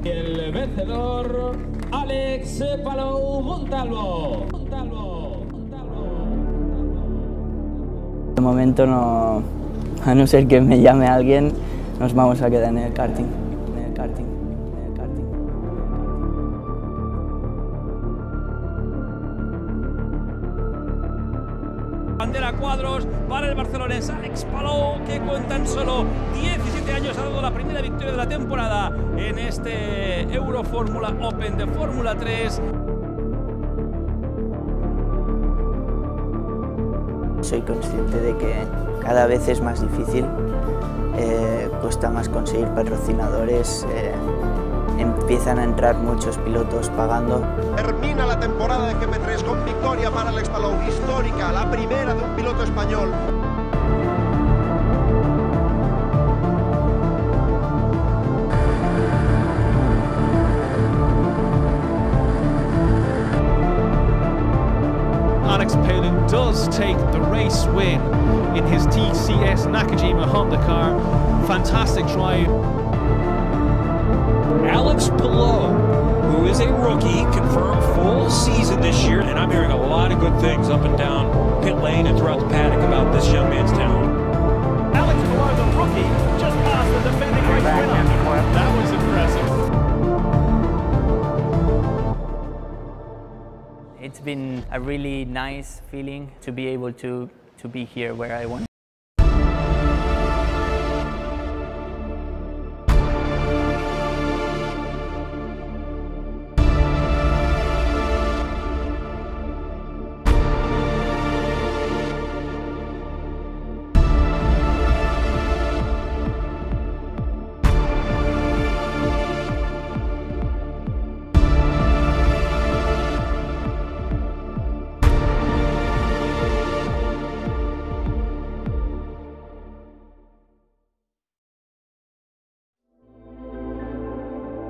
El vencedor, Alex Palou Montalvo. De momento no, a no ser que me llame alguien, nos vamos a quedar en el karting. Bandera cuadros para el barcelonés Alex Palou, que con tan solo 17 años ha dado la primera victoria de la temporada en este Euro Fórmula Open de Fórmula 3. Soy consciente de que cada vez es más difícil, cuesta más conseguir patrocinadores, empiezan a entrar muchos pilotos pagando. Termina la temporada de GP3 con victoria para Alex Palou, histórica, la primera de un piloto español. Alex Palou does take the race win in his TCS Nakajima Honda car. Fantastic drive. Alex Palou, who is a rookie, confirmed full season this year, and I'm hearing a lot of good things up and down pit lane and throughout the paddock about this young man's talent. Alex Palou, the rookie, just passed the defending race winner. That was impressive. It's been a really nice feeling to be able to be here where I want.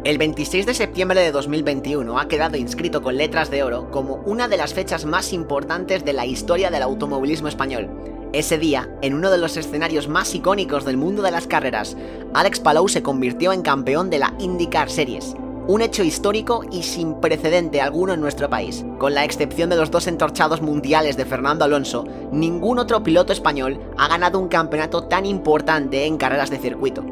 El 26 de septiembre de 2021 ha quedado inscrito con letras de oro como una de las fechas más importantes de la historia del automovilismo español. Ese día, en uno de los escenarios más icónicos del mundo de las carreras, Alex Palou se convirtió en campeón de la IndyCar Series. Un hecho histórico y sin precedente alguno en nuestro país. Con la excepción de los dos entorchados mundiales de Fernando Alonso, ningún otro piloto español ha ganado un campeonato tan importante en carreras de circuito.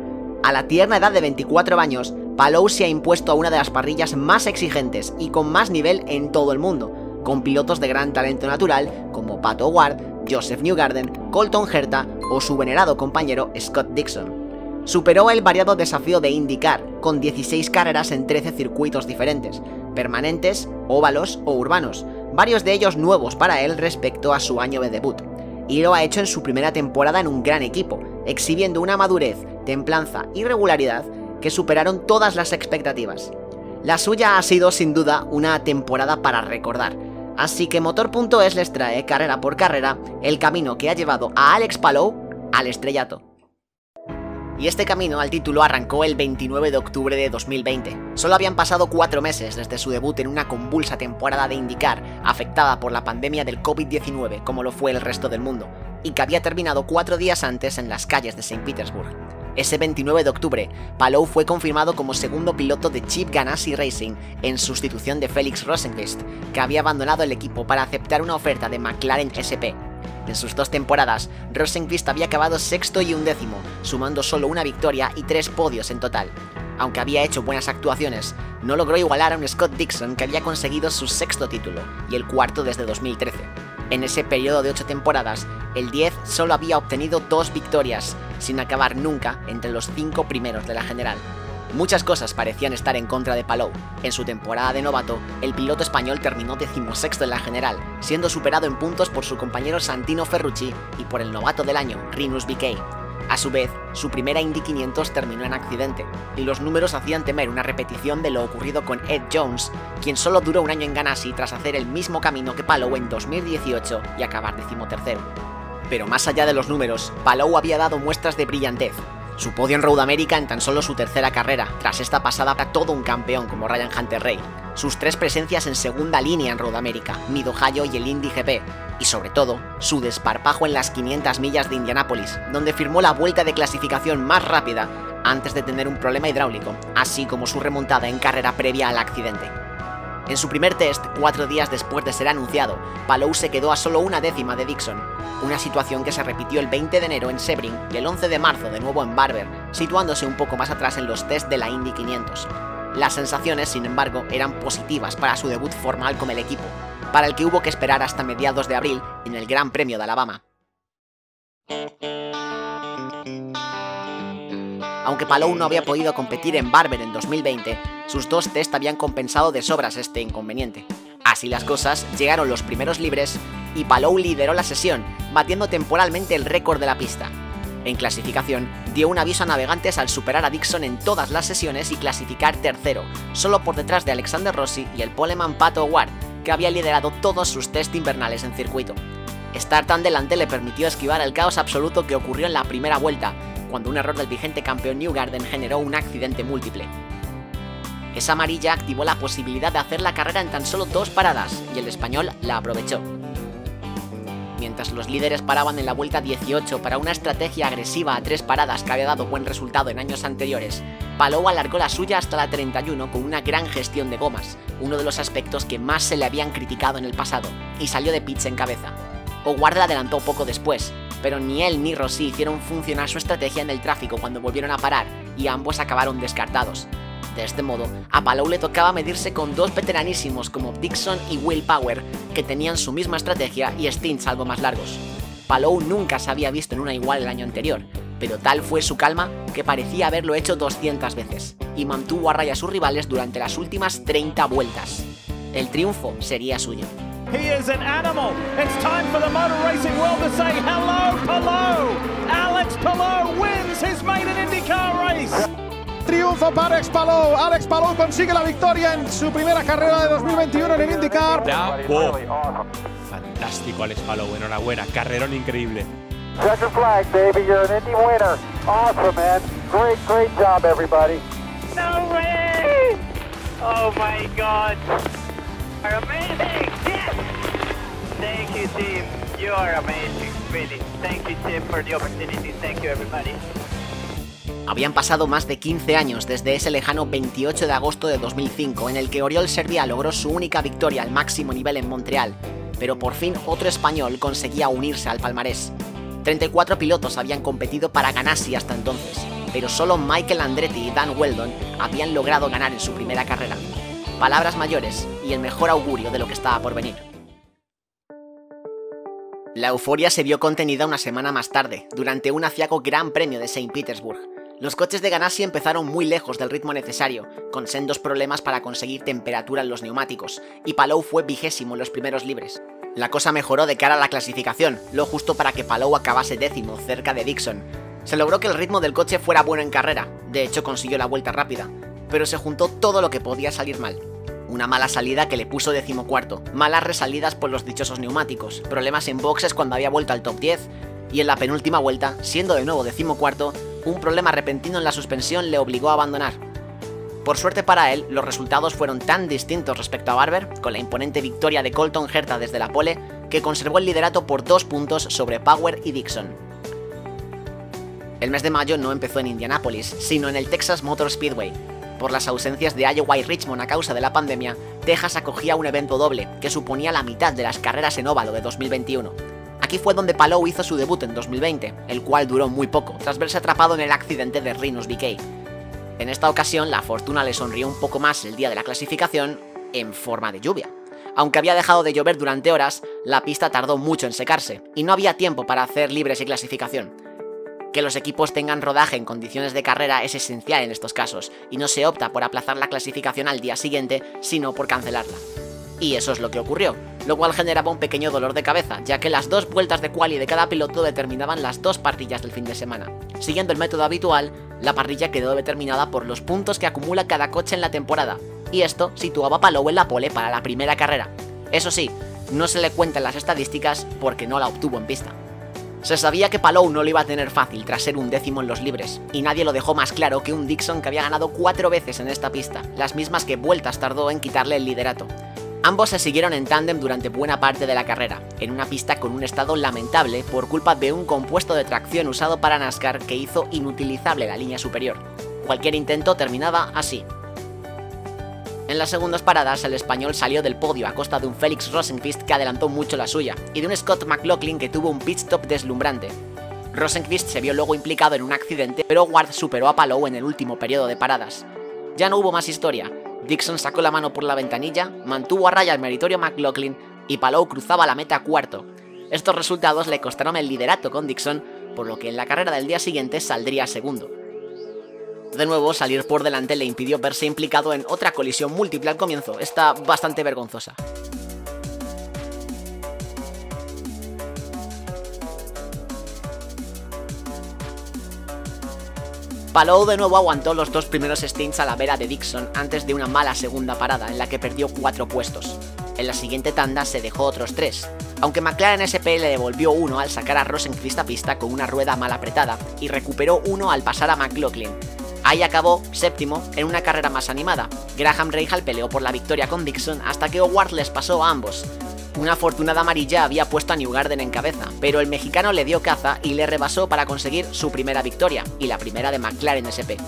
A la tierna edad de 24 años, Palou se ha impuesto a una de las parrillas más exigentes y con más nivel en todo el mundo, con pilotos de gran talento natural como Pato O'Ward, Joseph Newgarden, Colton Herta o su venerado compañero Scott Dixon. Superó el variado desafío de IndyCar, con 16 carreras en 13 circuitos diferentes, permanentes, óvalos o urbanos, varios de ellos nuevos para él respecto a su año de debut. Y lo ha hecho en su primera temporada en un gran equipo, exhibiendo una madurez, templanza y regularidad que superaron todas las expectativas. La suya ha sido sin duda una temporada para recordar, así que Motor.es les trae carrera por carrera el camino que ha llevado a Alex Palou al estrellato. Y este camino al título arrancó el 29 de octubre de 2020. Solo habían pasado 4 meses desde su debut en una convulsa temporada de IndyCar afectada por la pandemia del COVID-19 como lo fue el resto del mundo, y que había terminado 4 días antes en las calles de St. Petersburg. Ese 29 de octubre, Palou fue confirmado como segundo piloto de Chip Ganassi Racing en sustitución de Felix Rosenqvist, que había abandonado el equipo para aceptar una oferta de McLaren SP. En sus 2 temporadas, Rosenqvist había acabado sexto y 11º, sumando solo una victoria y 3 podios en total. Aunque había hecho buenas actuaciones, no logró igualar a un Scott Dixon que había conseguido su 6º título y el 4º desde 2013. En ese periodo de 8 temporadas, el 10 solo había obtenido 2 victorias, sin acabar nunca entre los 5 primeros de la general. Muchas cosas parecían estar en contra de Palou. En su temporada de novato, el piloto español terminó 16º en la general, siendo superado en puntos por su compañero Santino Ferrucci y por el novato del año, Rinus VeeKay. A su vez, su primera Indy 500 terminó en accidente, y los números hacían temer una repetición de lo ocurrido con Ed Jones, quien solo duró un año en Ganassi tras hacer el mismo camino que Palou en 2018 y acabar 13º. Pero más allá de los números, Palou había dado muestras de brillantez. Su podio en Road America en tan solo su 3ª carrera, tras esta pasada para todo un campeón como Ryan Hunter-Reay. Sus 3 presencias en segunda línea en Road America, Mid-Ohio y el Indy GP. Y sobre todo, su desparpajo en las 500 millas de Indianápolis, donde firmó la vuelta de clasificación más rápida antes de tener un problema hidráulico, así como su remontada en carrera previa al accidente. En su primer test, 4 días después de ser anunciado, Palou se quedó a solo 1/10 de Dixon, una situación que se repitió el 20 de enero en Sebring y el 11 de marzo de nuevo en Barber, situándose un poco más atrás en los test de la Indy 500. Las sensaciones, sin embargo, eran positivas para su debut formal con el equipo, para el que hubo que esperar hasta mediados de abril en el Gran Premio de Alabama. Aunque Palou no había podido competir en Barber en 2020, sus 2 test habían compensado de sobras este inconveniente. Así las cosas, llegaron los primeros libres y Palou lideró la sesión, batiendo temporalmente el récord de la pista. En clasificación, dio un aviso a navegantes al superar a Dixon en todas las sesiones y clasificar tercero, solo por detrás de Alexander Rossi y el poleman Pato O'Ward, que había liderado todos sus test invernales en circuito. Estar tan delante le permitió esquivar el caos absoluto que ocurrió en la primera vuelta, cuando un error del vigente campeón Newgarden generó un accidente múltiple. Esa amarilla activó la posibilidad de hacer la carrera en tan solo 2 paradas, y el español la aprovechó. Mientras los líderes paraban en la vuelta 18 para una estrategia agresiva a 3 paradas que había dado buen resultado en años anteriores, Palou alargó la suya hasta la 31 con una gran gestión de gomas, uno de los aspectos que más se le habían criticado en el pasado, y salió de pits en cabeza. O'Ward la adelantó poco después, pero ni él ni Rossi hicieron funcionar su estrategia en el tráfico cuando volvieron a parar, y ambos acabaron descartados. De este modo, a Palou le tocaba medirse con 2 veteranísimos como Dixon y Will Power, que tenían su misma estrategia y stints algo más largos. Palou nunca se había visto en una igual el año anterior, pero tal fue su calma que parecía haberlo hecho 200 veces, y mantuvo a raya a sus rivales durante las últimas 30 vueltas. El triunfo sería suyo. He is an animal. It's time for the motor racing world to say hello, Palou. Alex Palou wins his maiden IndyCar race. Triunfo para Alex Palou. Alex Palou consigue la victoria en su primera carrera de 2021 en el IndyCar. ¡Bravo! Fantástico, Alex Palou. Enhorabuena. Carrerón increíble. Checkered flag, baby. You're an Indy winner. Awesome, man. Great job, everybody. No way! Oh my God. You're amazing. Yes! Thank you, team. You are amazing, really. Thank you, Tim, for the opportunity. Thank you, everybody. Habían pasado más de 15 años desde ese lejano 28 de agosto de 2005 en el que Oriol Servià logró su única victoria al máximo nivel en Montreal, pero por fin otro español conseguía unirse al palmarés. 34 pilotos habían competido para Ganassi hasta entonces, pero solo Michael Andretti y Dan Weldon habían logrado ganar en su primera carrera. Palabras mayores y el mejor augurio de lo que estaba por venir. La euforia se vio contenida una semana más tarde, durante un aciago Gran Premio de St. Petersburg. Los coches de Ganassi empezaron muy lejos del ritmo necesario, con sendos problemas para conseguir temperatura en los neumáticos, y Palou fue 20º en los primeros libres. La cosa mejoró de cara a la clasificación, lo justo para que Palou acabase 10º cerca de Dixon. Se logró que el ritmo del coche fuera bueno en carrera, de hecho consiguió la vuelta rápida, pero se juntó todo lo que podía salir mal. Una mala salida que le puso 14º, malas resalidas por los dichosos neumáticos, problemas en boxes cuando había vuelto al top 10, y en la penúltima vuelta, siendo de nuevo 14º, un problema repentino en la suspensión le obligó a abandonar. Por suerte para él, los resultados fueron tan distintos respecto a Barber, con la imponente victoria de Colton Herta desde la pole, que conservó el liderato por 2 puntos sobre Power y Dixon. El mes de mayo no empezó en Indianápolis, sino en el Texas Motor Speedway. Por las ausencias de Iowa y Richmond a causa de la pandemia, Texas acogía un evento doble, que suponía la mitad de las carreras en óvalo de 2021. Aquí fue donde Palou hizo su debut en 2020, el cual duró muy poco, tras verse atrapado en el accidente de Rinus VeeKay. En esta ocasión, la fortuna le sonrió un poco más el día de la clasificación, en forma de lluvia. Aunque había dejado de llover durante horas, la pista tardó mucho en secarse, y no había tiempo para hacer libres y clasificación. Que los equipos tengan rodaje en condiciones de carrera es esencial en estos casos, y no se opta por aplazar la clasificación al día siguiente, sino por cancelarla. Y eso es lo que ocurrió, lo cual generaba un pequeño dolor de cabeza, ya que las 2 vueltas de quali de cada piloto determinaban las 2 parrillas del fin de semana. Siguiendo el método habitual, la parrilla quedó determinada por los puntos que acumula cada coche en la temporada, y esto situaba a Palou en la pole para la primera carrera. Eso sí, no se le cuentan las estadísticas porque no la obtuvo en pista. Se sabía que Palou no lo iba a tener fácil tras ser un 10º en los libres, y nadie lo dejó más claro que un Dixon que había ganado 4 veces en esta pista, las mismas que vueltas tardó en quitarle el liderato. Ambos se siguieron en tándem durante buena parte de la carrera, en una pista con un estado lamentable por culpa de un compuesto de tracción usado para NASCAR que hizo inutilizable la línea superior. Cualquier intento terminaba así. En las segundas paradas, el español salió del podio a costa de un Felix Rosenqvist que adelantó mucho la suya, y de un Scott McLaughlin que tuvo un pit stop deslumbrante. Rosenqvist se vio luego implicado en un accidente, pero Ward superó a Palou en el último periodo de paradas. Ya no hubo más historia. Dixon sacó la mano por la ventanilla, mantuvo a raya al meritorio McLaughlin y Palou cruzaba la meta cuarto. Estos resultados le costaron el liderato con Dixon, por lo que en la carrera del día siguiente saldría segundo. De nuevo, salir por delante le impidió verse implicado en otra colisión múltiple al comienzo, esta bastante vergonzosa. Palou de nuevo aguantó los dos primeros stints a la vera de Dixon antes de una mala segunda parada en la que perdió 4 puestos. En la siguiente tanda se dejó otros 3, aunque McLaren SP le devolvió 1 al sacar a Rosenqvist a pista con una rueda mal apretada y recuperó 1 al pasar a McLaughlin. Ahí acabó séptimo en una carrera más animada. Graham Rahal peleó por la victoria con Dixon hasta que Howard les pasó a ambos. Una afortunada amarilla había puesto a Newgarden en cabeza, pero el mexicano le dio caza y le rebasó para conseguir su primera victoria, y la primera de McLaren SP.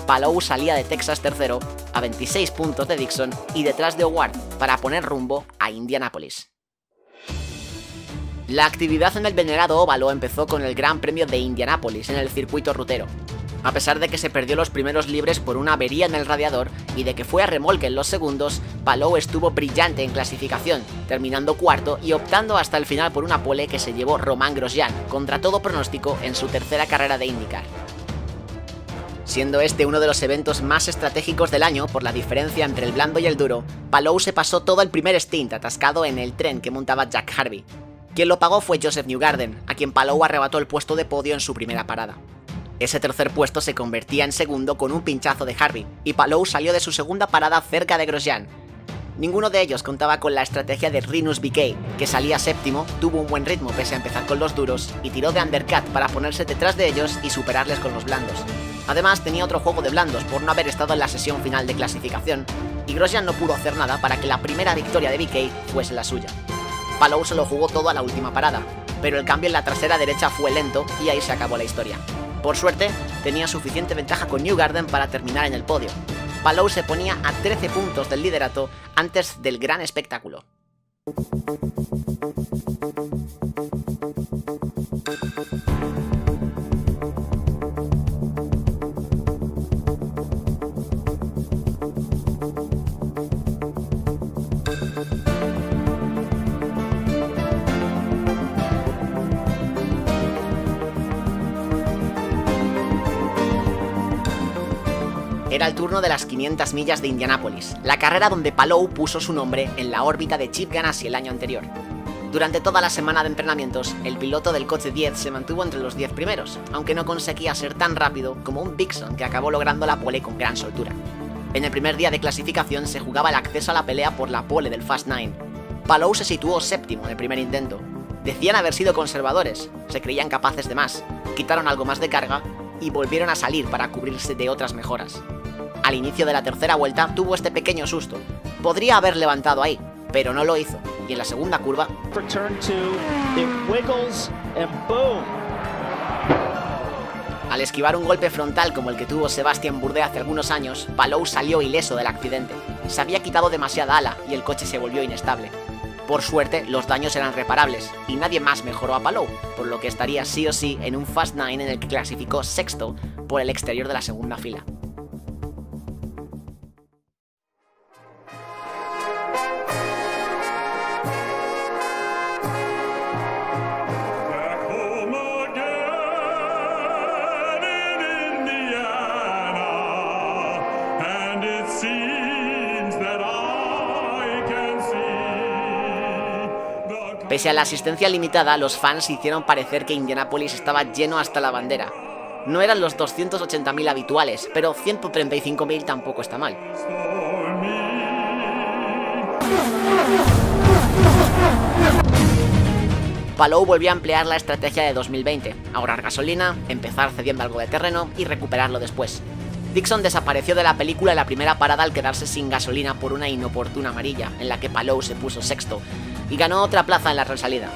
Palou salía de Texas tercero, a 26 puntos de Dixon y detrás de Howard, para poner rumbo a Indianápolis. La actividad en el venerado óvalo empezó con el Gran Premio de Indianápolis en el circuito rutero. A pesar de que se perdió los primeros libres por una avería en el radiador y de que fue a remolque en los segundos, Palou estuvo brillante en clasificación, terminando cuarto y optando hasta el final por una pole que se llevó Romain Grosjean, contra todo pronóstico en su tercera carrera de IndyCar. Siendo este uno de los eventos más estratégicos del año por la diferencia entre el blando y el duro, Palou se pasó todo el primer stint atascado en el tren que montaba Jack Harvey. Quien lo pagó fue Joseph Newgarden, a quien Palou arrebató el puesto de podio en su primera parada. Ese tercer puesto se convertía en segundo con un pinchazo de Harvey, y Palou salió de su segunda parada cerca de Grosjean. Ninguno de ellos contaba con la estrategia de Rinus VeeKay, que salía séptimo, tuvo un buen ritmo pese a empezar con los duros, y tiró de undercut para ponerse detrás de ellos y superarles con los blandos. Además tenía otro juego de blandos por no haber estado en la sesión final de clasificación, y Grosjean no pudo hacer nada para que la primera victoria de VeeKay fuese la suya. Palou se lo jugó todo a la última parada, pero el cambio en la trasera derecha fue lento y ahí se acabó la historia. Por suerte, tenía suficiente ventaja con Newgarden para terminar en el podio. Palou se ponía a 13 puntos del liderato antes del gran espectáculo. Era el turno de las 500 millas de Indianápolis, la carrera donde Palou puso su nombre en la órbita de Chip Ganassi el año anterior. Durante toda la semana de entrenamientos, el piloto del coche 10 se mantuvo entre los 10 primeros, aunque no conseguía ser tan rápido como un Dixon que acabó logrando la pole con gran soltura. En el primer día de clasificación se jugaba el acceso a la pelea por la pole del Fast 9. Palou se situó séptimo en el primer intento. Decían haber sido conservadores, se creían capaces de más, quitaron algo más de carga y volvieron a salir para cubrirse de otras mejoras. Al inicio de la tercera vuelta tuvo este pequeño susto. Podría haber levantado ahí, pero no lo hizo, y en la segunda curva al esquivar un golpe frontal como el que tuvo Sébastien Bourdais hace algunos años, Palou salió ileso del accidente. Se había quitado demasiada ala y el coche se volvió inestable. Por suerte, los daños eran reparables, y nadie más mejoró a Palou, por lo que estaría sí o sí en un Fast 9 en el que clasificó sexto por el exterior de la segunda fila. Pese a la asistencia limitada, los fans hicieron parecer que Indianápolis estaba lleno hasta la bandera. No eran los 280.000 habituales, pero 135.000 tampoco está mal. Palou volvió a emplear la estrategia de 2020, ahorrar gasolina, empezar cediendo algo de terreno y recuperarlo después. Dixon desapareció de la película en la primera parada al quedarse sin gasolina por una inoportuna amarilla, en la que Palou se puso sexto, y ganó otra plaza en la resalida.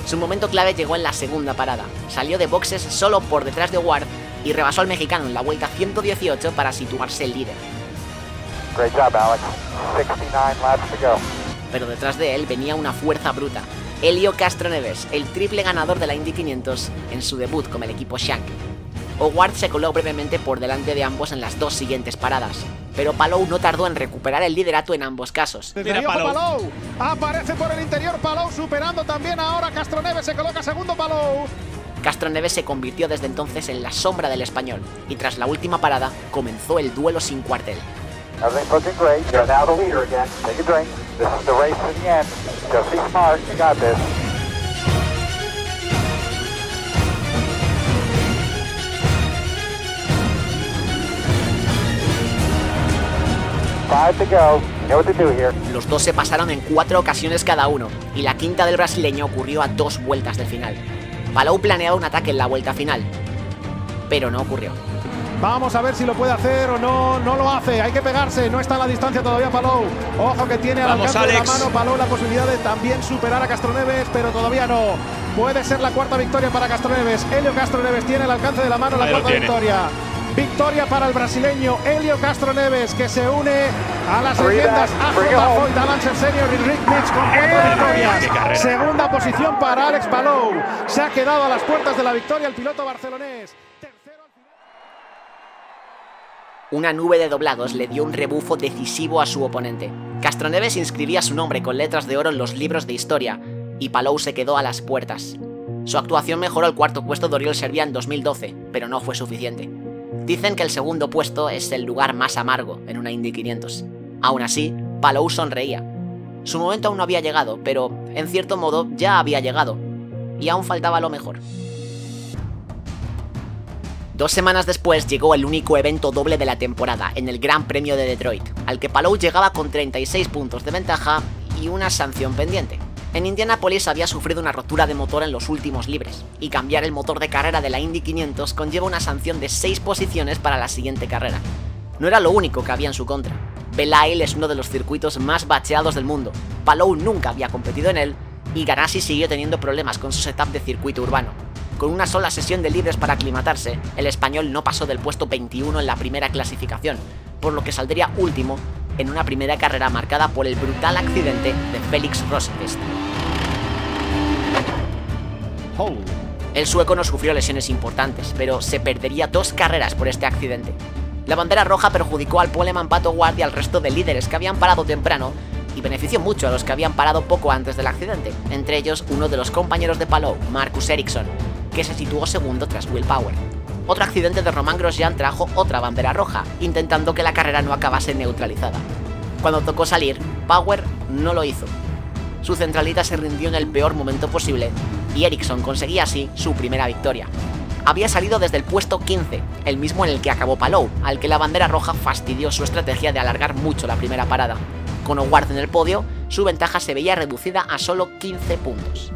Su momento clave llegó en la segunda parada. Salió de boxes solo por detrás de Ward y rebasó al mexicano en la vuelta 118 para situarse líder. Great job, Alex. 69 laps to go. Pero detrás de él venía una fuerza bruta. Helio Castroneves, el triple ganador de la Indy 500 en su debut con el equipo Shank. Howard se coló brevemente por delante de ambos en las dos siguientes paradas, pero Palou no tardó en recuperar el liderato en ambos casos. Mira Palou. Aparece por el interior Palou, superando también ahora Castroneves, se coloca segundo Palou. Castroneves se convirtió desde entonces en la sombra del español, y tras la última parada comenzó el duelo sin cuartel. Everything's looking great. You're now the leader again. Take a drink. This is the race to the end. Just be smart. You got this. Five to go. You know what to do here. Los dos se pasaron en 4 ocasiones cada uno, y la quinta del brasileño ocurrió a 2 vueltas del final. Palou planeaba un ataque en la vuelta final, pero no ocurrió. Vamos a ver si lo puede hacer o no, no lo hace, hay que pegarse, no está a la distancia todavía Palou. Ojo que tiene al alcance de la mano Palou la posibilidad de también superar a Castroneves, pero todavía no. Puede ser la cuarta victoria para Castroneves. Helio Castroneves tiene al alcance de la mano la cuarta victoria. Victoria para el brasileño Helio Castroneves, que se une a las leyendas AJ Foyt, Alan Senior y Rick Mitch con 4 victorias. Segunda posición para Alex Palou. Se ha quedado a las puertas de la victoria el piloto barcelonés. Una nube de doblados le dio un rebufo decisivo a su oponente. Castroneves inscribía su nombre con letras de oro en los libros de historia, y Palou se quedó a las puertas. Su actuación mejoró el cuarto puesto de Oriol Servià en 2012, pero no fue suficiente. Dicen que el segundo puesto es el lugar más amargo en una Indy 500. Aún así, Palou sonreía. Su momento aún no había llegado, pero en cierto modo ya había llegado, y aún faltaba lo mejor. 2 semanas después llegó el único evento doble de la temporada, en el Gran Premio de Detroit, al que Palou llegaba con 36 puntos de ventaja y una sanción pendiente. En Indianápolis había sufrido una rotura de motor en los últimos libres, y cambiar el motor de carrera de la Indy 500 conlleva una sanción de 6 posiciones para la siguiente carrera. No era lo único que había en su contra. Belle Isle es uno de los circuitos más bacheados del mundo. Palou nunca había competido en él, y Ganassi siguió teniendo problemas con su setup de circuito urbano. Con una sola sesión de libres para aclimatarse, el español no pasó del puesto 21 en la primera clasificación, por lo que saldría último en una primera carrera marcada por el brutal accidente de Felix Rosenqvist. El sueco no sufrió lesiones importantes, pero se perdería 2 carreras por este accidente. La bandera roja perjudicó al poleman Pato Ward y al resto de líderes que habían parado temprano, y benefició mucho a los que habían parado poco antes del accidente, entre ellos uno de los compañeros de Palou, Marcus Ericsson, que se situó segundo tras Will Power. Otro accidente de Romain Grosjean trajo otra bandera roja, intentando que la carrera no acabase neutralizada. Cuando tocó salir, Power no lo hizo. Su centralita se rindió en el peor momento posible, y Ericsson conseguía así su primera victoria. Había salido desde el puesto 15, el mismo en el que acabó Palou, al que la bandera roja fastidió su estrategia de alargar mucho la primera parada. Con Howard en el podio, su ventaja se veía reducida a solo 15 puntos.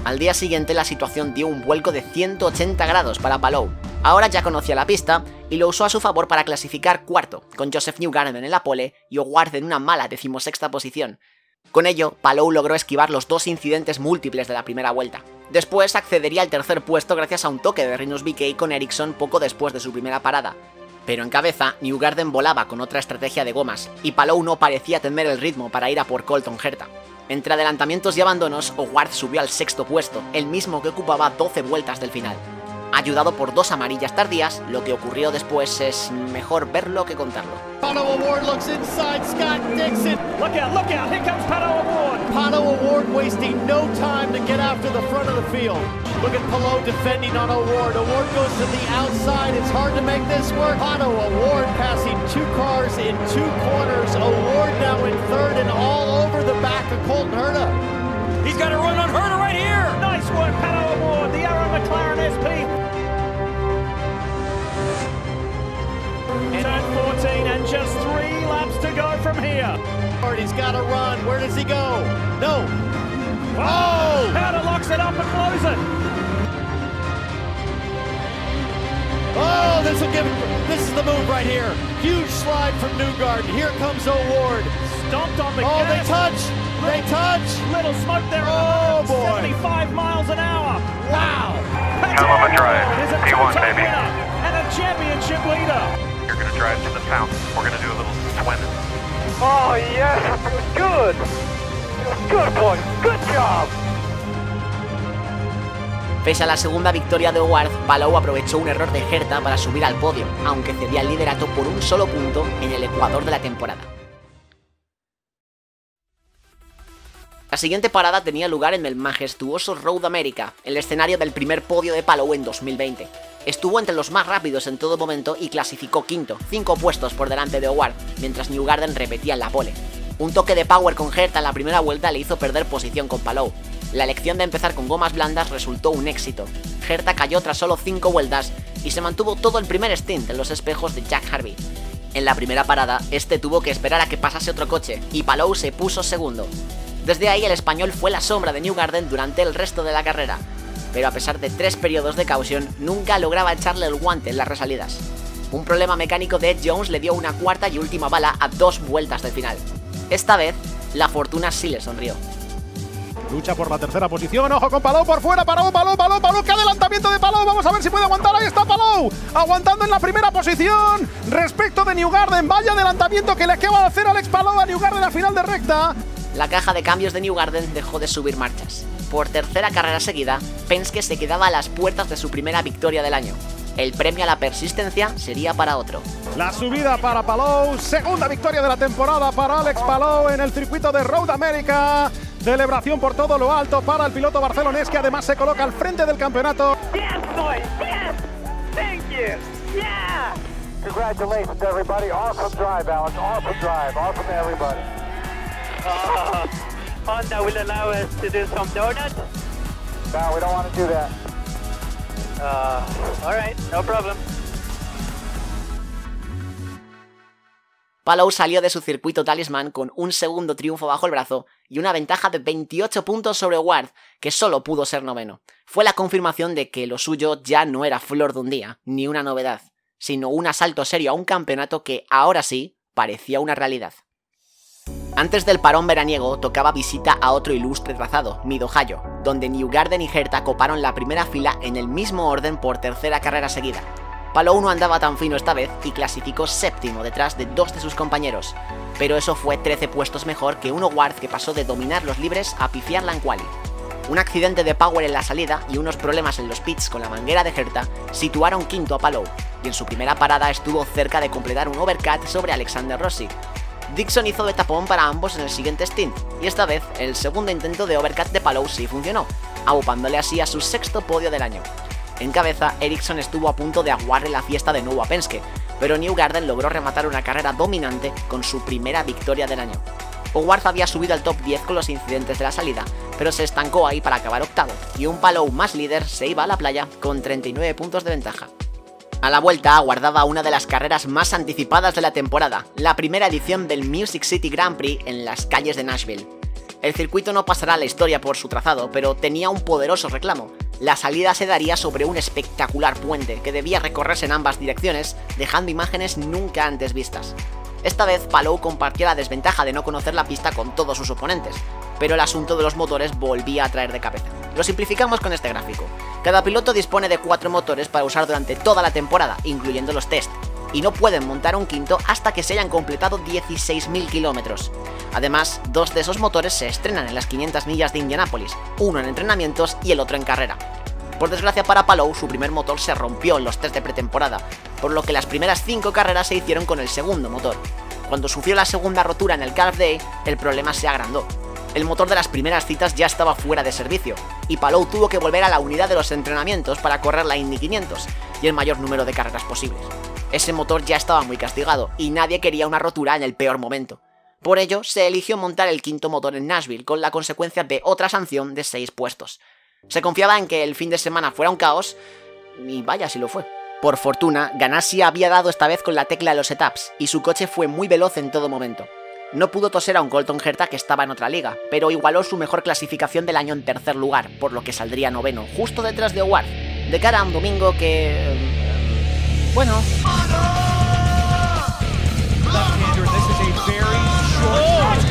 Al día siguiente la situación dio un vuelco de 180 grados para Palou. Ahora ya conocía la pista y lo usó a su favor para clasificar cuarto, con Joseph Newgarden en la pole y Howard en una mala 16ª posición. Con ello, Palou logró esquivar los 2 incidentes múltiples de la primera vuelta. Después accedería al tercer puesto gracias a un toque de Rinus VeeKay con Ericsson poco después de su primera parada. Pero en cabeza, Newgarden volaba con otra estrategia de gomas, y Palou no parecía tener el ritmo para ir a por Colton Herta. Entre adelantamientos y abandonos, Howard subió al 6º puesto, el mismo que ocupaba 12 vueltas del final. Ayudado por 2 amarillas tardías, lo que ocurrió después es mejor verlo que contarlo. Pato O'Ward looks inside Scott Dixon. Look out, here comes Pato O'Ward. Pato O'Ward wasting no time to get after the front of the field. Look at Palou defending on O'Ward. O'Ward goes to the outside, it's hard to make this work. Pato O'Ward passing 2 cars in 2 corners. O'Ward now in 3rd and all over the back of Colton Herta. He's got a run on Herta right here. Nice work, Pato O'Ward, the Arrow McLaren SP. Turn 14 and just 3 laps to go from here. He's got to run. Where does he go? No. Oh! Herta locks it up and blows it. Oh, this is the move right here. Huge slide from Newgarden. Here comes O'Ward. stomped on the Oh, gas. they touch! They touch! Little smoke there at 75 miles an hour. Wow! Hell of a drive. Is a P1, two-time baby. winner and a championship leader. You're going to drive to the fountain. We're going to do a little swimming. Oh, yes, it was good. It was good, boy. Good job. Pese a la segunda victoria de Howard, Palou aprovechó un error de Herta para subir al podio, aunque cedía el liderato por un solo punto en el ecuador de la temporada. La siguiente parada tenía lugar en el majestuoso Road America, el escenario del primer podio de Palou en 2020. Estuvo entre los más rápidos en todo momento y clasificó quinto, 5 puestos por delante de Howard, mientras Newgarden repetía en la pole. Un toque de power con Herta en la primera vuelta le hizo perder posición con Palou. La elección de empezar con gomas blandas resultó un éxito. Herta cayó tras solo 5 vueltas y se mantuvo todo el primer stint en los espejos de Jack Harvey. En la primera parada, este tuvo que esperar a que pasase otro coche y Palou se puso segundo. Desde ahí el español fue la sombra de Newgarden durante el resto de la carrera, pero a pesar de 3 periodos de caución, nunca lograba echarle el guante en las resalidas. Un problema mecánico de Ed Jones le dio una cuarta y última bala a 2 vueltas del final. Esta vez, la fortuna sí le sonrió. Lucha por la tercera posición, ojo con Palou por fuera, Palou, qué adelantamiento de Palou, vamos a ver si puede aguantar, ahí está Palou, aguantando en la primera posición, respecto de Newgarden, vaya adelantamiento que le acaba de hacer Alex Palou a Newgarden a final de recta. La caja de cambios de Newgarden dejó de subir marchas. Por tercera carrera seguida, Penske se quedaba a las puertas de su primera victoria del año. El premio a la persistencia sería para otro. La subida para Palou, segunda victoria de la temporada para Alex Palou en el circuito de Road America. Celebración por todo lo alto para el piloto barcelonés que además se coloca al frente del campeonato. Yes, boy. Yes. Thank you. Yeah. Congratulations, everybody. Awesome drive, Alex. Awesome drive. Awesome to everybody. Honda will allow us to do some donuts? No, we don't want to do that. All right, no problem. Palou salió de su circuito talismán con un segundo triunfo bajo el brazo y una ventaja de 28 puntos sobre Ward, que solo pudo ser noveno. Fue la confirmación de que lo suyo ya no era flor de un día, ni una novedad, sino un asalto serio a un campeonato que, ahora sí, parecía una realidad. Antes del parón veraniego tocaba visita a otro ilustre trazado, Mid-Ohio, donde Newgarden y Herta coparon la primera fila en el mismo orden por tercera carrera seguida. Palou no andaba tan fino esta vez y clasificó séptimo detrás de 2 de sus compañeros, pero eso fue 13 puestos mejor que un Howard que pasó de dominar los libres a pifiarla en quali. Un accidente de power en la salida y unos problemas en los pits con la manguera de Herta situaron quinto a Palou, y en su primera parada estuvo cerca de completar un overcut sobre Alexander Rossi. Dixon hizo de tapón para ambos en el siguiente stint, y esta vez el segundo intento de overcut de Palou sí funcionó, aupándole así a su sexto podio del año. En cabeza, Ericsson estuvo a punto de aguarle la fiesta de nuevo a Penske, pero Newgarden logró rematar una carrera dominante con su primera victoria del año. Howard había subido al top 10 con los incidentes de la salida, pero se estancó ahí para acabar octavo, y un Palou más líder se iba a la playa con 39 puntos de ventaja. A la vuelta aguardaba una de las carreras más anticipadas de la temporada, la primera edición del Music City Grand Prix en las calles de Nashville. El circuito no pasará a la historia por su trazado, pero tenía un poderoso reclamo. La salida se daría sobre un espectacular puente que debía recorrerse en ambas direcciones, dejando imágenes nunca antes vistas. Esta vez Palou compartía la desventaja de no conocer la pista con todos sus oponentes, pero el asunto de los motores volvía a traer de cabeza. Lo simplificamos con este gráfico. Cada piloto dispone de 4 motores para usar durante toda la temporada, incluyendo los test, y no pueden montar un quinto hasta que se hayan completado 16.000 kilómetros. Además, 2 de esos motores se estrenan en las 500 millas de Indianápolis, uno en entrenamientos y el otro en carrera. Por desgracia para Palou, su primer motor se rompió en los test de pretemporada, por lo que las primeras 5 carreras se hicieron con el segundo motor. Cuando sufrió la segunda rotura en el Calf Day, el problema se agrandó. El motor de las primeras citas ya estaba fuera de servicio, y Palou tuvo que volver a la unidad de los entrenamientos para correr la Indy 500 y el mayor número de carreras posibles. Ese motor ya estaba muy castigado, y nadie quería una rotura en el peor momento. Por ello, se eligió montar el quinto motor en Nashville, con la consecuencia de otra sanción de 6 puestos. Se confiaba en que el fin de semana fuera un caos, y vaya si lo fue. Por fortuna, Ganassi había dado esta vez con la tecla de los setups, y su coche fue muy veloz en todo momento. No pudo toser a un Colton Herta que estaba en otra liga, pero igualó su mejor clasificación del año en tercer lugar, por lo que saldría noveno, justo detrás de Howard, de cara a un domingo que... bueno... Left-hander, this is a very short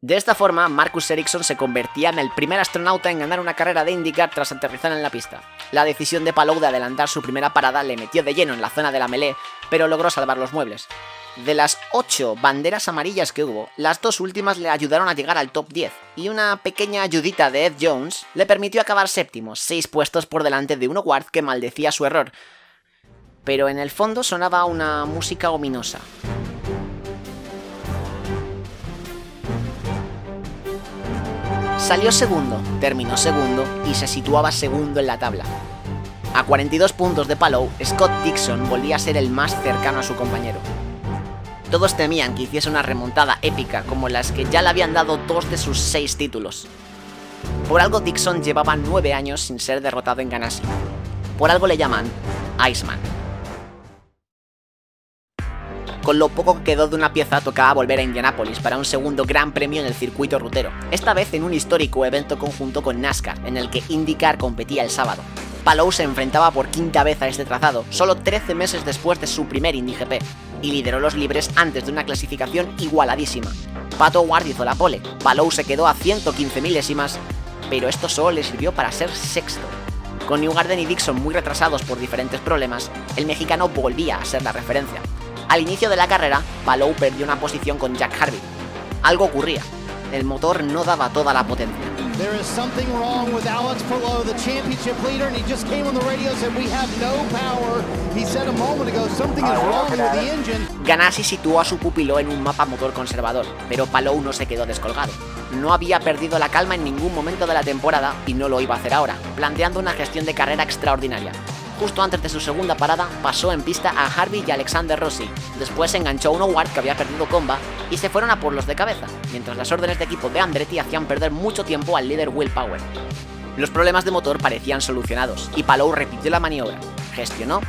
De esta forma, Marcus Ericsson se convertía en el primer astronauta en ganar una carrera de IndyCar tras aterrizar en la pista. La decisión de Palou de adelantar su primera parada le metió de lleno en la zona de la melee, pero logró salvar los muebles. De las 8 banderas amarillas que hubo, las 2 últimas le ayudaron a llegar al top 10, y una pequeña ayudita de Ed Jones le permitió acabar séptimo, 6 puestos por delante de un Howard que maldecía su error. Pero en el fondo sonaba una música ominosa. Salió segundo, terminó segundo y se situaba segundo en la tabla. A 42 puntos de Palou, Scott Dixon volvía a ser el más cercano a su compañero. Todos temían que hiciese una remontada épica como las que ya le habían dado 2 de sus 6 títulos. Por algo Dixon llevaba 9 años sin ser derrotado en Ganassi. Por algo le llaman Iceman. Con lo poco que quedó de una pieza tocaba volver a Indianápolis para un segundo gran premio en el circuito rutero, esta vez en un histórico evento conjunto con NASCAR, en el que IndyCar competía el sábado. Palou se enfrentaba por quinta vez a este trazado, solo 13 meses después de su primer IndyGP, y lideró los libres antes de una clasificación igualadísima. Pat Howard hizo la pole, Palou se quedó a 115 milésimas, pero esto solo le sirvió para ser sexto. Con Newgarden y Dixon muy retrasados por diferentes problemas, el mexicano volvía a ser la referencia. Al inicio de la carrera, Palou perdió una posición con Jack Harvey. Algo ocurría, el motor no daba toda la potencia. There is something wrong with Alex Palou, the championship leader, and he just came on the radio and said we have no power. He said a moment ago something is wrong with the engine. Ganassi situó a su pupilo en un mapa motor conservador, pero Palou no se quedó descolgado. No había perdido la calma en ningún momento de la temporada y no lo iba a hacer ahora, planteando una gestión de carrera extraordinaria. Justo antes de su segunda parada, pasó en pista a Harvey y Alexander Rossi. Después enganchó a un Howard que había perdido comba y se fueron a por los de cabeza, mientras las órdenes de equipo de Andretti hacían perder mucho tiempo al líder Will Power. Los problemas de motor parecían solucionados y Palou repitió la maniobra. Gestionó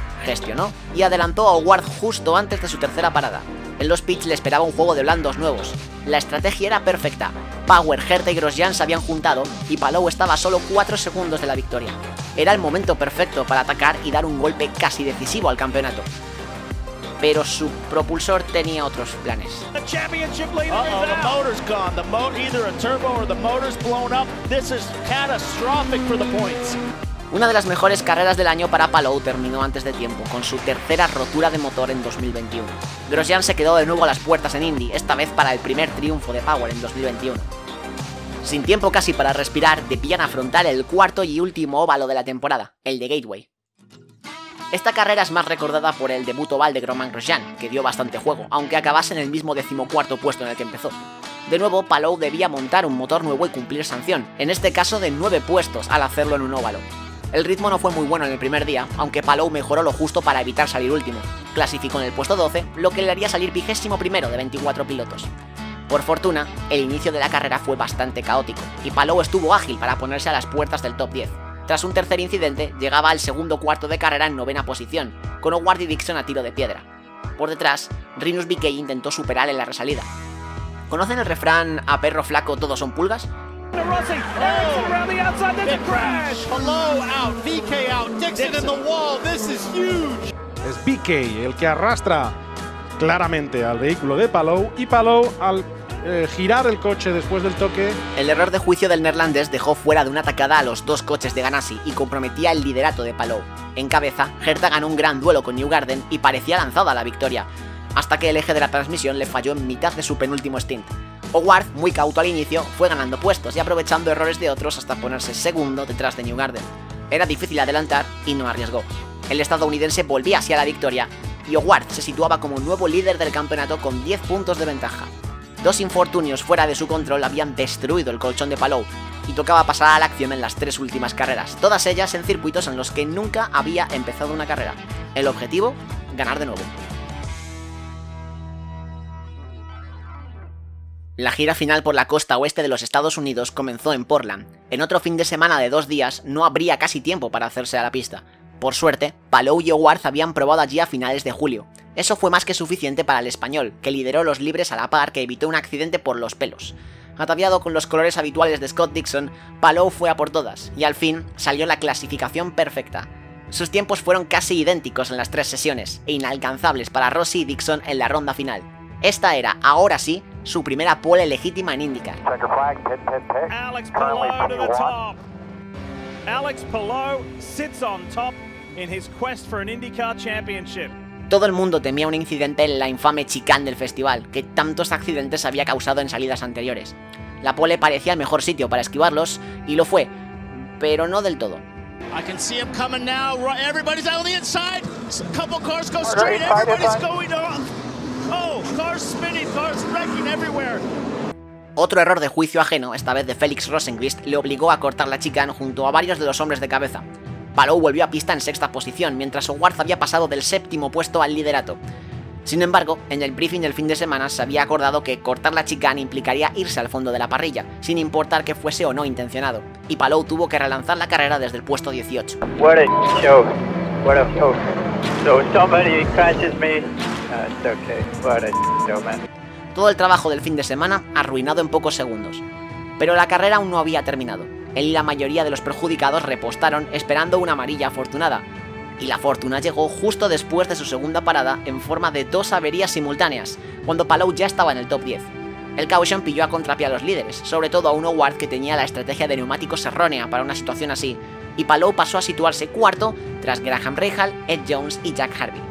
y adelantó a Howard justo antes de su tercera parada. En los pits le esperaba un juego de blandos nuevos. La estrategia era perfecta. Power, Herta y Grosjean se habían juntado y Palou estaba a solo 4 segundos de la victoria. Era el momento perfecto para atacar y dar un golpe casi decisivo al campeonato. Pero su propulsor tenía otros planes. Una de las mejores carreras del año para Palou terminó antes de tiempo, con su tercera rotura de motor en 2021. Grosjean se quedó de nuevo a las puertas en Indy, esta vez para el primer triunfo de Power en 2021. Sin tiempo casi para respirar, debían afrontar el cuarto y último óvalo de la temporada, el de Gateway. Esta carrera es más recordada por el debut oval de Romain Grosjean, que dio bastante juego, aunque acabase en el mismo 14º puesto en el que empezó. De nuevo, Palou debía montar un motor nuevo y cumplir sanción, en este caso de 9 puestos al hacerlo en un óvalo. El ritmo no fue muy bueno en el primer día, aunque Palou mejoró lo justo para evitar salir último. Clasificó en el puesto 12, lo que le haría salir 21º de 24 pilotos. Por fortuna, el inicio de la carrera fue bastante caótico, y Palou estuvo ágil para ponerse a las puertas del top 10. Tras un tercer incidente, llegaba al segundo cuarto de carrera en 9ª posición, con Howard y Dixon a tiro de piedra. Por detrás, Rinus VeeKay intentó superar en la resalida. ¿Conocen el refrán "a perro flaco todos son pulgas"? Es VeeKay el que arrastra claramente al vehículo de Palou, y Palou, al girar el coche después del toque. El error de juicio del neerlandés dejó fuera de una tacada a los 2 coches de Ganassi y comprometía el liderato de Palou. En cabeza, Herta ganó un gran duelo con Newgarden y parecía lanzada a la victoria, hasta que el eje de la transmisión le falló en mitad de su penúltimo stint. Howard, muy cauto al inicio, fue ganando puestos y aprovechando errores de otros hasta ponerse segundo detrás de Newgarden. Era difícil adelantar y no arriesgó. El estadounidense volvía así a la victoria y Howard se situaba como nuevo líder del campeonato con 10 puntos de ventaja. 2 infortunios fuera de su control habían destruido el colchón de Palou y tocaba pasar a la acción en las 3 últimas carreras, todas ellas en circuitos en los que nunca había empezado una carrera. El objetivo, ganar de nuevo. La gira final por la costa oeste de los Estados Unidos comenzó en Portland. En otro fin de semana de 2 días no habría casi tiempo para hacerse a la pista. Por suerte, Palou y Howard habían probado allí a finales de julio. Eso fue más que suficiente para el español, que lideró los libres a la par, que evitó un accidente por los pelos. Ataviado con los colores habituales de Scott Dixon, Palou fue a por todas, y al fin salió la clasificación perfecta. Sus tiempos fueron casi idénticos en las 3 sesiones, e inalcanzables para Rossi y Dixon en la ronda final. Esta era, ahora sí, su primera pole legítima en IndyCar. Alex Palou to the top. Alex Palou sits on top in his quest for an IndyCar championship. Todo el mundo temía un incidente en la infame chicane del festival, que tantos accidentes había causado en salidas anteriores. La pole parecía el mejor sitio para esquivarlos, y lo fue, pero no del todo. I can see him coming now. Everybody's out on the inside. A couple cars go straight. Everybody's going off. Oh, cars spinning, cars wrecking everywhere. Otro error de juicio ajeno, esta vez de Felix Rosenqvist, le obligó a cortar la chicane junto a varios de los hombres de cabeza. Palou volvió a pista en sexta posición, mientras Howard había pasado del séptimo puesto al liderato. Sin embargo, en el briefing del fin de semana se había acordado que cortar la chicane implicaría irse al fondo de la parrilla, sin importar que fuese o no intencionado, y Palou tuvo que relanzar la carrera desde el puesto 18. What a show. What a show. So somebody crashes me. It's okay. What a show, man. Todo el trabajo del fin de semana arruinado en pocos segundos. Pero la carrera aún no había terminado. Él y la mayoría de los perjudicados repostaron esperando una amarilla afortunada. Y la fortuna llegó justo después de su segunda parada en forma de 2 averías simultáneas, cuando Palou ya estaba en el top 10. El caution pilló a contrapié a los líderes, sobre todo a un Howard que tenía la estrategia de neumáticos errónea para una situación así, y Palou pasó a situarse cuarto tras Graham Rahal, Ed Jones y Jack Harvey.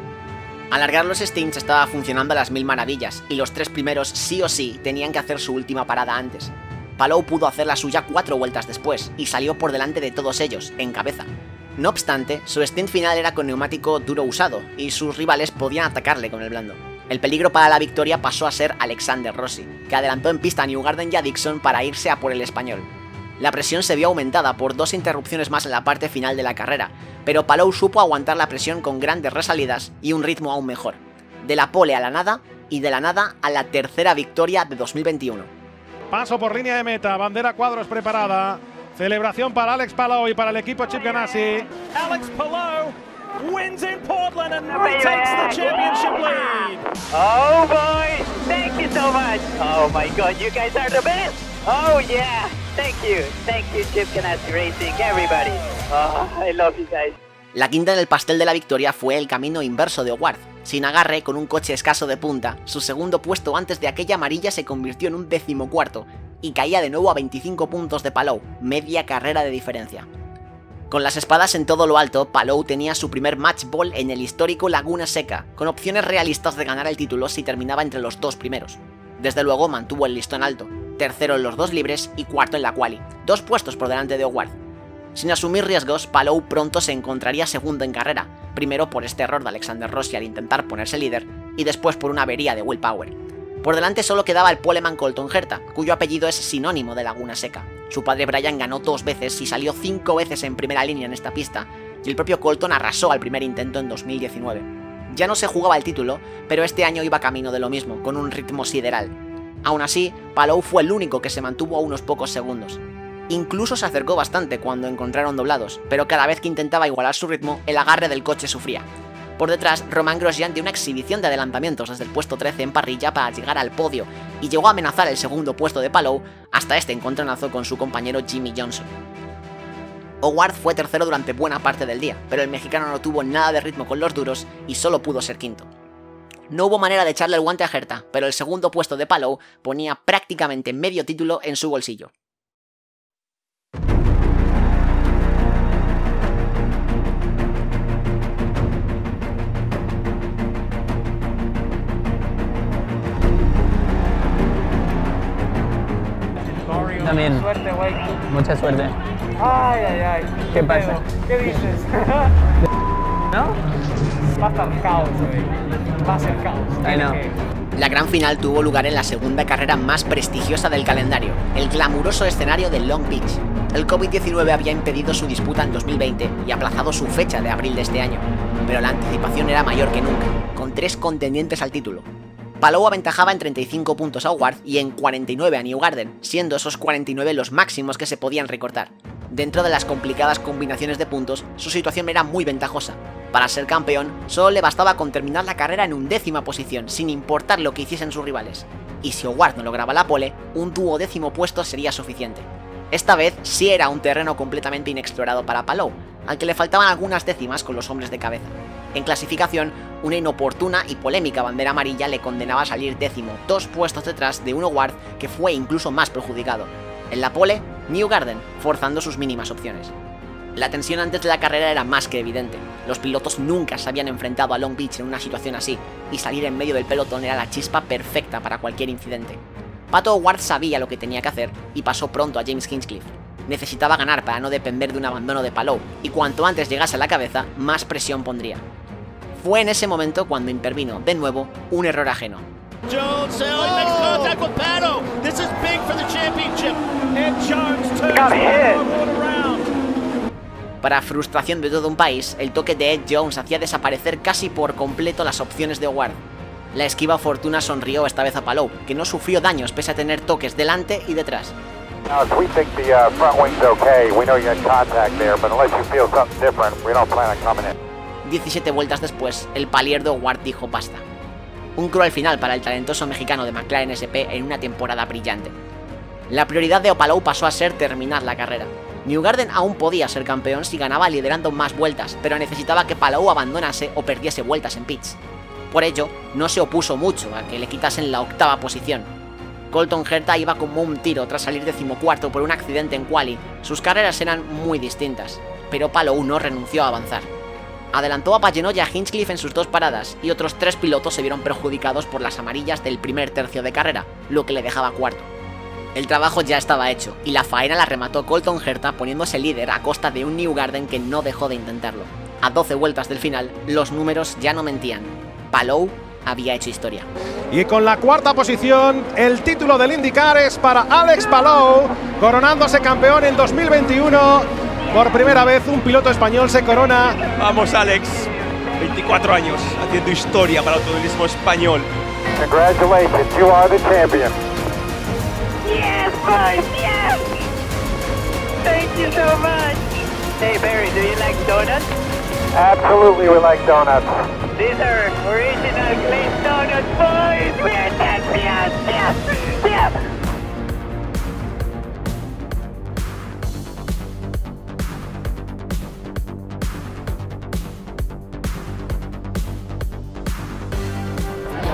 Alargar los stints estaba funcionando a las mil maravillas, y los 3 primeros sí o sí tenían que hacer su última parada antes. Palou pudo hacer la suya 4 vueltas después, y salió por delante de todos ellos, en cabeza. No obstante, su stint final era con neumático duro usado, y sus rivales podían atacarle con el blando. El peligro para la victoria pasó a ser Alexander Rossi, que adelantó en pista a Newgarden y a Dixon para irse a por el español. La presión se vio aumentada por 2 interrupciones más en la parte final de la carrera, pero Palou supo aguantar la presión con grandes resalidas y un ritmo aún mejor. De la pole a la nada, y de la nada a la tercera victoria de 2021. Paso por línea de meta, bandera cuadros preparada. Celebración para Alex Palou y para el equipo Chip Ganassi. Alex Palou wins in Portland and retakes the championship lead. Oh boy, thank you so much. Oh my God, you guys are the best. Oh yeah, thank you Chip Ganassi Racing, everybody. Oh, I love you guys. La quinta en el pastel de la victoria fue el camino inverso de Howard. Sin agarre, con un coche escaso de punta, su segundo puesto antes de aquella amarilla se convirtió en un 14º, y caía de nuevo a 25 puntos de Palou, media carrera de diferencia. Con las espadas en todo lo alto, Palou tenía su primer match ball en el histórico Laguna Seca, con opciones realistas de ganar el título si terminaba entre los 2 primeros. Desde luego mantuvo el listón alto, tercero en los 2 libres y cuarto en la quali, 2 puestos por delante de Howard. Sin asumir riesgos, Palou pronto se encontraría segundo en carrera, primero por este error de Alexander Rossi al intentar ponerse líder, y después por una avería de Will Power. Por delante solo quedaba el poleman Colton Herta, cuyo apellido es sinónimo de Laguna Seca. Su padre Brian ganó 2 veces y salió 5 veces en primera línea en esta pista, y el propio Colton arrasó al primer intento en 2019. Ya no se jugaba el título, pero este año iba camino de lo mismo, con un ritmo sideral. Aún así, Palou fue el único que se mantuvo a unos pocos segundos. Incluso se acercó bastante cuando encontraron doblados, pero cada vez que intentaba igualar su ritmo, el agarre del coche sufría. Por detrás, Romain Grosjean dio una exhibición de adelantamientos desde el puesto 13 en parrilla para llegar al podio, y llegó a amenazar el segundo puesto de Palou hasta este encontronazo con su compañero Jimmy Johnson. Howard fue tercero durante buena parte del día, pero el mexicano no tuvo nada de ritmo con los duros y solo pudo ser quinto. No hubo manera de echarle el guante a Herta, pero el segundo puesto de Palou ponía prácticamente medio título en su bolsillo. También. Suerte, güey. Mucha suerte. Ay, ay, ay. ¿Qué pasa? ¿Qué dices? ¿No? Va a estar caos, güey. Va a ser caos. La gran final tuvo lugar en la segunda carrera más prestigiosa del calendario, el glamuroso escenario de Long Beach. El COVID-19 había impedido su disputa en 2020 y aplazado su fecha de abril de este año, pero la anticipación era mayor que nunca, con 3 contendientes al título. Palou aventajaba en 35 puntos a Howard y en 49 a Newgarden, siendo esos 49 los máximos que se podían recortar. Dentro de las complicadas combinaciones de puntos, su situación era muy ventajosa. Para ser campeón, solo le bastaba con terminar la carrera en 11ª posición, sin importar lo que hiciesen sus rivales. Y si Howard no lograba la pole, un 12º puesto sería suficiente. Esta vez sí era un terreno completamente inexplorado para Palou, al que le faltaban algunas décimas con los hombres de cabeza. En clasificación, una inoportuna y polémica bandera amarilla le condenaba a salir décimo, 2 puestos detrás de un Howard que fue incluso más perjudicado. En la pole, Newgarden, forzando sus mínimas opciones. La tensión antes de la carrera era más que evidente. Los pilotos nunca se habían enfrentado a Long Beach en una situación así, y salir en medio del pelotón era la chispa perfecta para cualquier incidente. Pato O'Ward sabía lo que tenía que hacer y pasó pronto a James Hinchcliffe. Necesitaba ganar para no depender de un abandono de Palou, y cuanto antes llegase a la cabeza, más presión pondría. Fue en ese momento cuando intervino, de nuevo, un error ajeno. Jones makes contact with Pato. This is big for the championship. Ed Jones turns around. Para frustración de todo un país, el toque de Ed Jones hacía desaparecer casi por completo las opciones de O'Ward. La esquiva fortuna sonrió esta vez a Palou, que no sufrió daños pese a tener toques delante y detrás. 17 vueltas después, el palier de O'Ward dijo basta. Un cruel final para el talentoso mexicano de McLaren SP en una temporada brillante. La prioridad de Palou pasó a ser terminar la carrera. Newgarden aún podía ser campeón si ganaba liderando más vueltas, pero necesitaba que Palou abandonase o perdiese vueltas en pits. Por ello, no se opuso mucho a que le quitasen la 8ª posición. Colton Herta iba como un tiro tras salir 14º por un accidente en quali. Sus carreras eran muy distintas, pero Palou no renunció a avanzar. Adelantó a Pagenaud y a Hinchcliffe en sus 2 paradas, y otros 3 pilotos se vieron perjudicados por las amarillas del primer tercio de carrera, lo que le dejaba cuarto. El trabajo ya estaba hecho, y la faena la remató Colton Herta poniéndose líder a costa de un Newgarden que no dejó de intentarlo. A 12 vueltas del final, los números ya no mentían. Palou había hecho historia. Y con la 4ª posición, el título del IndyCar es para Alex Palou, coronándose campeón en 2021. Por primera vez un piloto español se corona. Vamos Alex, 24 años haciendo historia para el automovilismo español. Congratulations, you are the champion. Yes, boys, yes! Thank you so much. Hey Barry, do you like donuts? Absolutely, we like donuts. These are original Glazed donuts, boys! We are champions! Yes! Yes!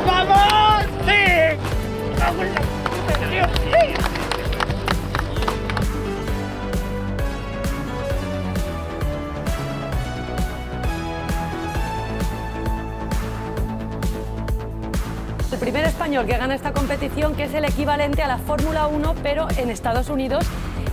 ¡Vamos! ¡Sí! ¡Vamos! ¡Sí! El primer español que gana esta competición, que es el equivalente a la Fórmula 1, pero en Estados Unidos.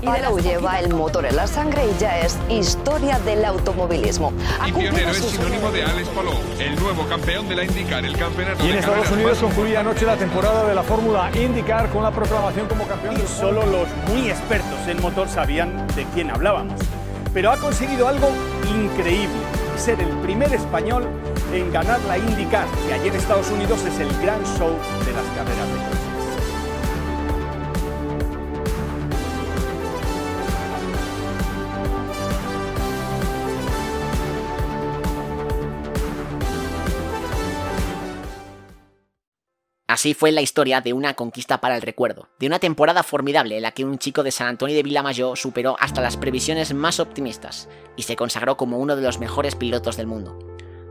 Palou lleva el motor en la sangre y ya es historia del automovilismo. Y pionero es sinónimo de Alex Palou, el nuevo campeón de la IndyCar, el campeonato y en de Estados carreras Unidos más concluía anoche la temporada de la Fórmula IndyCar con la proclamación como campeón. Y solo los muy expertos en motor sabían de quién hablábamos. Pero ha conseguido algo increíble, ser el primer español en ganar la IndyCar, que allí en Estados Unidos es el gran show de las carreras de coches. Así fue la historia de una conquista para el recuerdo, de una temporada formidable en la que un chico de San Antonio de Vilamajor superó hasta las previsiones más optimistas y se consagró como uno de los mejores pilotos del mundo.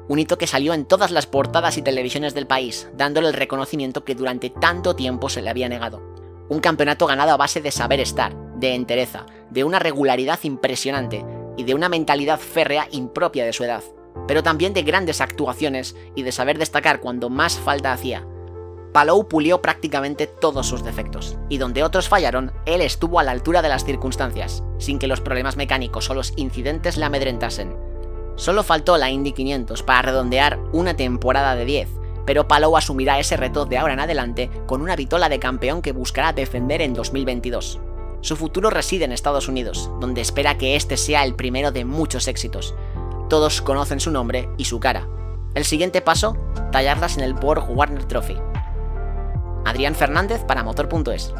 Un hito que salió en todas las portadas y televisiones del país, dándole el reconocimiento que durante tanto tiempo se le había negado. Un campeonato ganado a base de saber estar, de entereza, de una regularidad impresionante y de una mentalidad férrea impropia de su edad, pero también de grandes actuaciones y de saber destacar cuando más falta hacía. Palou pulió prácticamente todos sus defectos, y donde otros fallaron, él estuvo a la altura de las circunstancias, sin que los problemas mecánicos o los incidentes le amedrentasen. Solo faltó la Indy 500 para redondear una temporada de 10, pero Palou asumirá ese reto de ahora en adelante con una vitola de campeón que buscará defender en 2022. Su futuro reside en Estados Unidos, donde espera que este sea el primero de muchos éxitos. Todos conocen su nombre y su cara. El siguiente paso, tallarlas en el Borg Warner Trophy. Adrián Fernández para Motor.es.